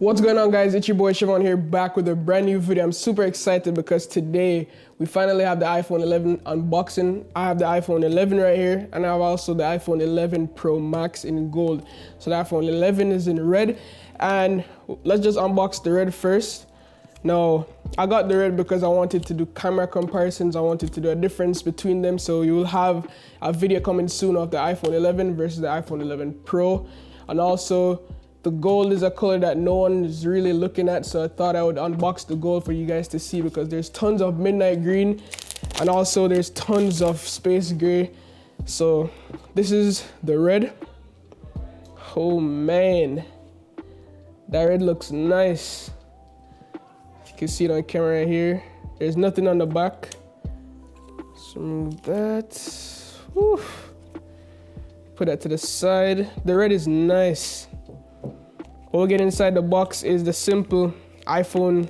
What's going on, guys? It's your boy Shevon here, back with a brand new video. I'm super excited because today we finally have the iPhone 11 unboxing. I have the iPhone 11 right here, and I have also the iPhone 11 Pro Max in gold. So the iPhone 11 is in red, and let's just unbox the red first. Now, I got the red because I wanted to do camera comparisons. I wanted to do a difference between them. So you will have a video coming soon of the iPhone 11 versus the iPhone 11 Pro. And also, the gold is a color that no one is really looking at. So I thought I would unbox the gold for you guys to see, because there's tons of midnight green and also there's tons of space gray. So this is the red. Oh man, that red looks nice. You can see it on camera right here. There's nothing on the back. So remove that. Whew. Put that to the side. The red is nice. What we'll get inside the box is the simple iPhone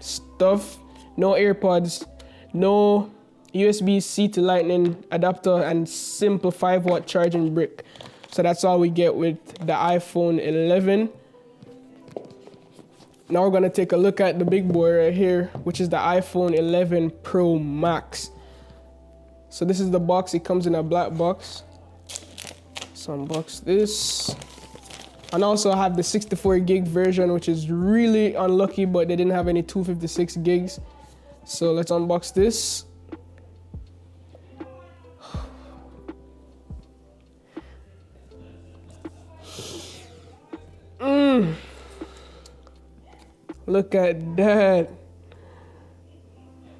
stuff. No AirPods, no USB-C to Lightning adapter, and simple 5-watt charging brick. So that's all we get with the iPhone 11. Now we're gonna take a look at the big boy right here, which is the iPhone 11 Pro Max. So this is the box. It comes in a black box. So unbox this. And also I have the 64 gig version, which is really unlucky, but they didn't have any 256 gigs. So let's unbox this. Look at that.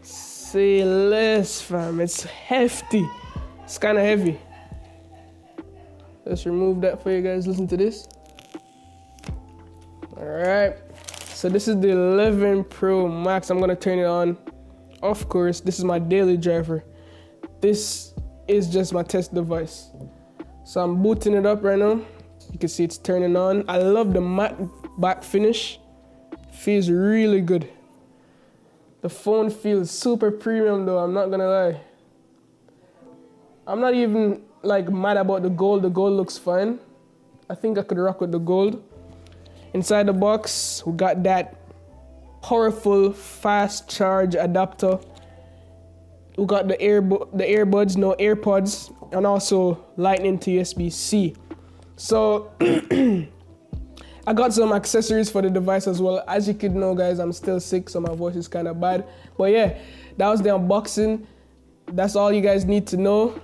Say less, fam. It's hefty. It's kind of heavy. Let's remove that for you guys. Listen to this. All right. So this is the 11 Pro Max. I'm gonna turn it on. Of course, this is my daily driver. This is just my test device. So I'm booting it up right now. You can see it's turning on. I love the matte back finish. Feels really good. The phone feels super premium though, I'm not gonna lie. I'm not even like mad about the gold. The gold looks fine. I think I could rock with the gold. Inside the box, we got that powerful fast charge adapter. We got the earbuds, no AirPods, and also Lightning to USB-C. So I got some accessories for the device as well. As you could know, guys, I'm still sick, so my voice is kind of bad. But yeah, that was the unboxing. That's all you guys need to know.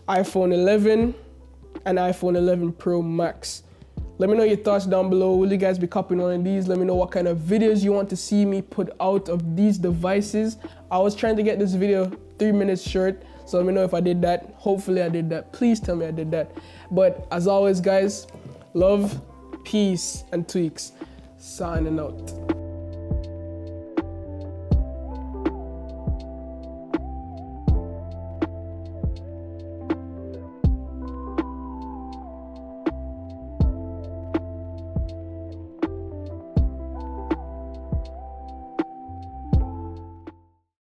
iPhone 11 and iPhone 11 Pro Max. Let me know your thoughts down below. Will you guys be copying one of these? Let me know what kind of videos you want to see me put out of these devices. I was trying to get this video 3 minutes short, so let me know if I did that. Hopefully I did that. Please tell me I did that. But as always, guys, love, peace, and tweaks. Signing out.